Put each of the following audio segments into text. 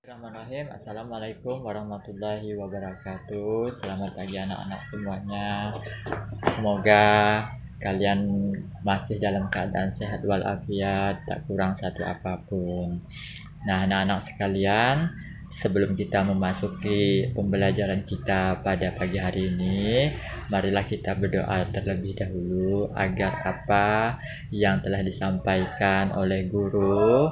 Bismillahirrahmanirrahim. Assalamualaikum warahmatullahi wabarakatuh. Selamat pagi anak-anak semuanya. Semoga kalian masih dalam keadaan sehat walafiat, tak kurang satu apapun. Nah, anak-anak sekalian, sebelum kita memasuki pembelajaran kita pada pagi hari ini, marilah kita berdoa terlebih dahulu agar apa yang telah disampaikan oleh guru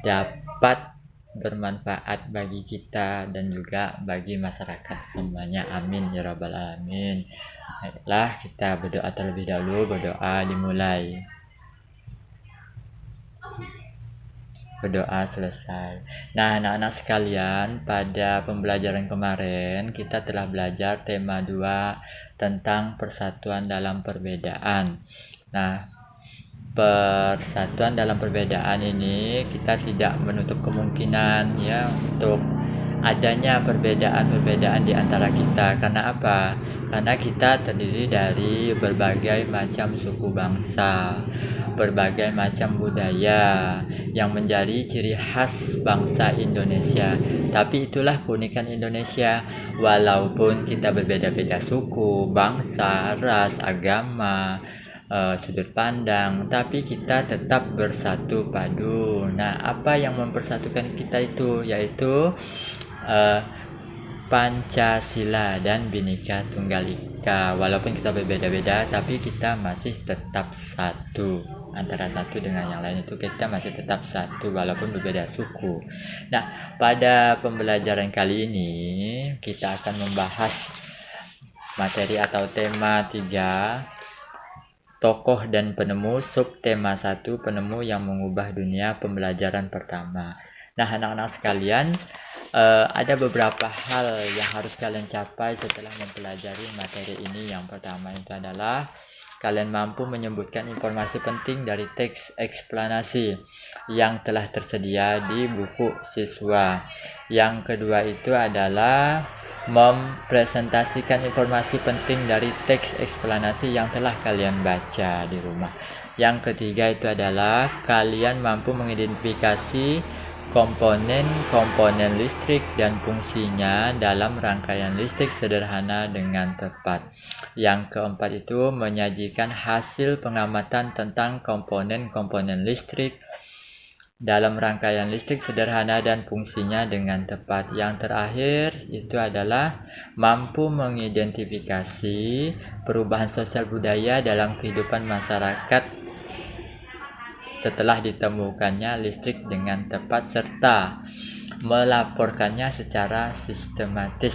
dapat bermanfaat bagi kita dan juga bagi masyarakat semuanya. Amin ya rabbal alamin. Baiklah, kita berdoa terlebih dahulu. Berdoa dimulai. Berdoa selesai. Nah, anak-anak sekalian, pada pembelajaran kemarin kita telah belajar tema 2 tentang persatuan dalam perbedaan. Nah, persatuan dalam perbedaan ini kita tidak menutup kemungkinan ya untuk adanya perbedaan-perbedaan di antara kita. Karena apa? Karena kita terdiri dari berbagai macam suku bangsa, berbagai macam budaya yang menjadi ciri khas bangsa Indonesia. Tapi itulah keunikan Indonesia. Walaupun kita berbeda-beda suku, bangsa, ras, agama, sudut pandang, tapi kita tetap bersatu padu. Nah, apa yang mempersatukan kita itu yaitu Pancasila dan Bhinneka Tunggal Ika. Walaupun kita berbeda-beda, tapi kita masih tetap satu. Antara satu dengan yang lain itu kita masih tetap satu walaupun berbeda suku. Nah, pada pembelajaran kali ini kita akan membahas materi atau tema 3, tokoh dan penemu, subtema 1, penemu yang mengubah dunia, pembelajaran pertama. Nah, anak-anak sekalian, ada beberapa hal yang harus kalian capai setelah mempelajari materi ini. Yang pertama itu adalah kalian mampu menyebutkan informasi penting dari teks eksplanasi yang telah tersedia di buku siswa. Yang kedua itu adalah mempresentasikan informasi penting dari teks eksplanasi yang telah kalian baca di rumah. Yang ketiga itu adalah kalian mampu mengidentifikasi komponen listrik dan fungsinya dalam rangkaian listrik sederhana dengan tepat. Yang keempat itu menyajikan hasil pengamatan tentang komponen listrik dalam rangkaian listrik sederhana dan fungsinya dengan tepat. Yang terakhir itu adalah mampu mengidentifikasi perubahan sosial budaya dalam kehidupan masyarakat setelah ditemukannya listrik dengan tepat serta melaporkannya secara sistematis.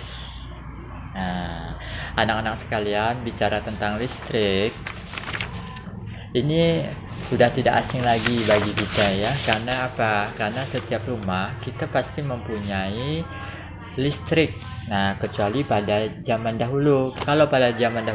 Nah, anak-anak sekalian, bicara tentang listrik ini sudah tidak asing lagi bagi kita ya. Karena apa? Karena setiap rumah kita pasti mempunyai listrik. Nah, kecuali pada zaman dahulu. Kalau pada zaman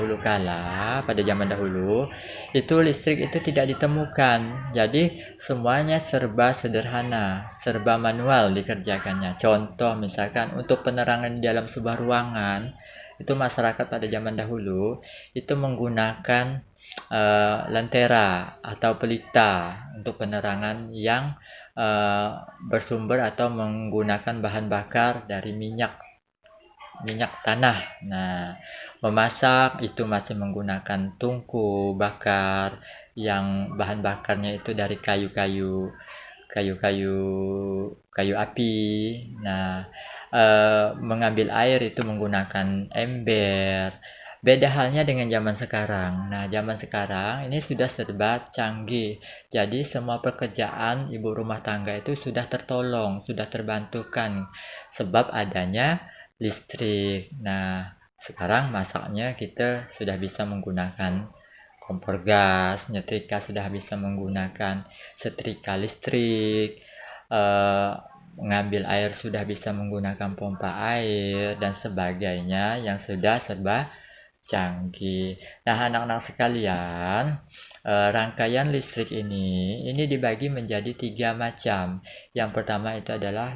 dahulu itu listrik itu tidak ditemukan. Jadi semuanya serba sederhana, serba manual dikerjakannya. Contoh misalkan untuk penerangan di dalam sebuah ruangan, itu masyarakat pada zaman dahulu itu menggunakan lentera atau pelita untuk penerangan yang bersumber atau menggunakan bahan bakar dari minyak tanah. Nah, memasak itu masih menggunakan tungku bakar yang bahan bakarnya itu dari kayu api. Nah, mengambil air itu menggunakan ember. Beda halnya dengan zaman sekarang. Nah, zaman sekarang ini sudah serba canggih. Jadi semua pekerjaan ibu rumah tangga itu sudah tertolong, sudah terbantukan sebab adanya listrik. Nah, sekarang masaknya kita sudah bisa menggunakan kompor gas, nyetrika sudah bisa menggunakan setrika listrik, mengambil air sudah bisa menggunakan pompa air dan sebagainya yang sudah serba canggih. Nah, anak-anak sekalian, rangkaian listrik ini dibagi menjadi 3 macam. Yang pertama itu adalah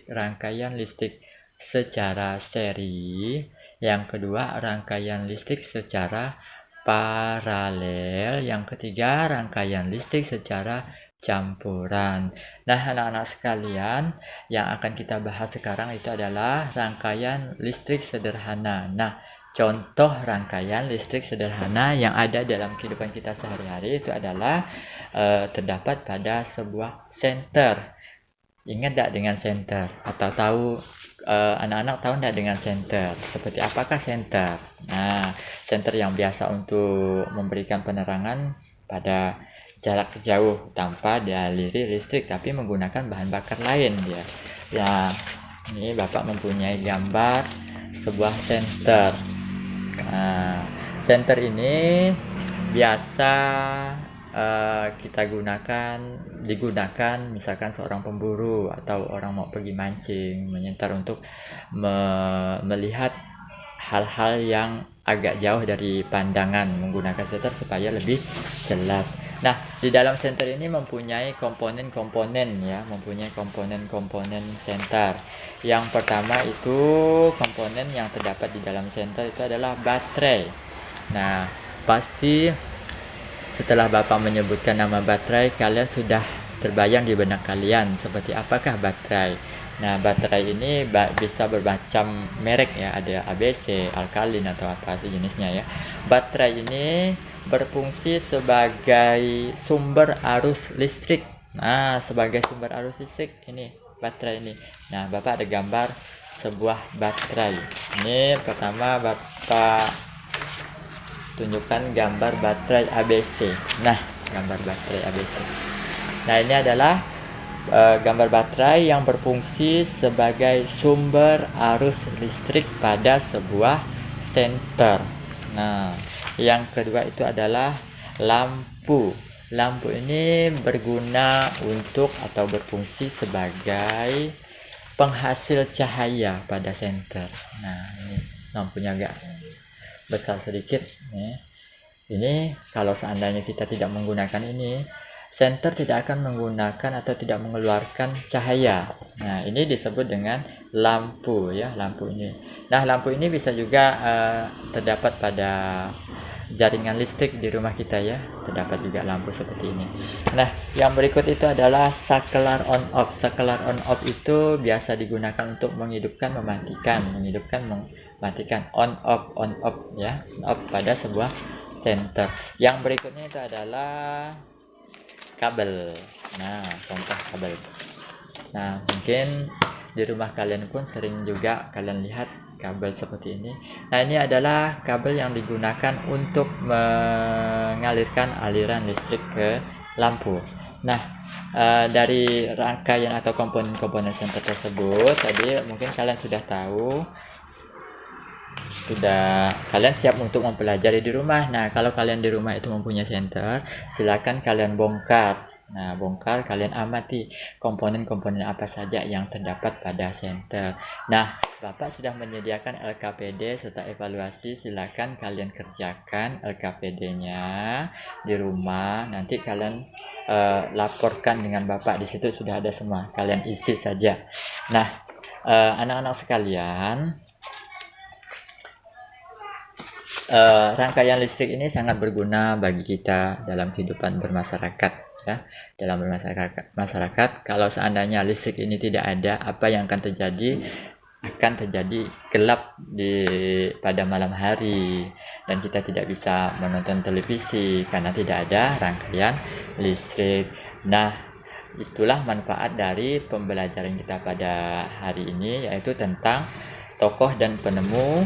rangkaian listrik secara seri. Yang kedua, rangkaian listrik secara paralel. Yang ketiga, rangkaian listrik secara campuran. Nah, anak-anak sekalian, yang akan kita bahas sekarang itu adalah rangkaian listrik sederhana. Nah, contoh rangkaian listrik sederhana yang ada dalam kehidupan kita sehari-hari itu adalah terdapat pada sebuah senter. Ingat tidak dengan senter? Atau tahu anak-anak tahu tidak dengan senter? Seperti apakah senter? Nah, senter yang biasa untuk memberikan penerangan pada jarak jauh tanpa dialiri listrik tapi menggunakan bahan bakar lain dia. Ya, ini Bapak mempunyai gambar sebuah senter. Nah, senter ini biasa kita digunakan misalkan seorang pemburu atau orang mau pergi mancing, menyentar untuk melihat hal-hal yang agak jauh dari pandangan menggunakan senter supaya lebih jelas. Nah, di dalam senter ini mempunyai komponen-komponen ya, mempunyai komponen-komponen senter. Yang pertama itu komponen yang terdapat di dalam senter itu adalah baterai. Nah, pasti setelah Bapak menyebutkan nama baterai, kalian sudah terbayang di benak kalian seperti apakah baterai. Nah, baterai ini bisa bermacam merek ya, ada ABC, alkalin atau apa sejenisnya ya. Baterai ini berfungsi sebagai sumber arus listrik. Nah, sebagai sumber arus listrik ini baterai ini. Nah, Bapak ada gambar sebuah baterai. Ini pertama Bapak tunjukkan gambar baterai ABC. Nah, gambar baterai ABC. Nah, ini adalah gambar baterai yang berfungsi sebagai sumber arus listrik pada sebuah senter. Nah, yang kedua itu adalah lampu. Lampu ini berguna untuk atau berfungsi sebagai penghasil cahaya pada senter. Nah, ini lampunya agak besar sedikit. Ini kalau seandainya kita tidak menggunakan ini, senter tidak akan menggunakan atau tidak mengeluarkan cahaya. Nah, ini disebut dengan lampu ya, lampu ini. Nah, lampu ini bisa juga terdapat pada jaringan listrik di rumah kita ya. Terdapat juga lampu seperti ini. Nah, yang berikut itu adalah saklar on off. Saklar on off itu biasa digunakan untuk menghidupkan, mematikan, mematikan, on off ya, on off pada sebuah senter. Yang berikutnya itu adalah kabel. Nah, contoh kabel. Nah, mungkin di rumah kalian pun sering juga kalian lihat kabel seperti ini. Nah, ini adalah kabel yang digunakan untuk mengalirkan aliran listrik ke lampu. Nah, dari rangkaian atau komponen-komponen senter tersebut tadi mungkin kalian sudah tahu. Kalian siap untuk mempelajari di rumah. Nah, kalau kalian di rumah itu mempunyai senter, silakan kalian bongkar. Nah, bongkar, kalian amati komponen-komponen apa saja yang terdapat pada senter. Nah, Bapak sudah menyediakan LKPD serta evaluasi. Silakan kalian kerjakan LKPD-nya di rumah. Nanti kalian laporkan dengan Bapak. Di situ sudah ada semua. Kalian isi saja. Nah, anak-anak sekalian, rangkaian listrik ini sangat berguna bagi kita dalam kehidupan bermasyarakat ya. Dalam bermasyarakat, kalau seandainya listrik ini tidak ada, apa yang akan terjadi? Akan terjadi gelap pada malam hari dan kita tidak bisa menonton televisi karena tidak ada rangkaian listrik. Nah, itulah manfaat dari pembelajaran kita pada hari ini, yaitu tentang tokoh dan penemu.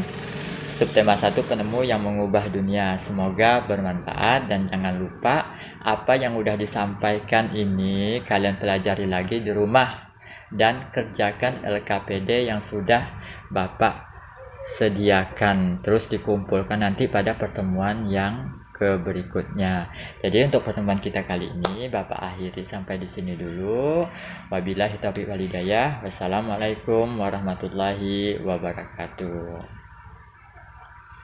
Subtema 1, penemu yang mengubah dunia. Semoga bermanfaat dan jangan lupa apa yang udah disampaikan ini kalian pelajari lagi di rumah dan kerjakan LKPD yang sudah Bapak sediakan. Terus dikumpulkan nanti pada pertemuan yang berikutnya. Jadi untuk pertemuan kita kali ini Bapak akhiri sampai di sini dulu. Wabillahi taufiq wal hidayah. Wassalamualaikum warahmatullahi wabarakatuh.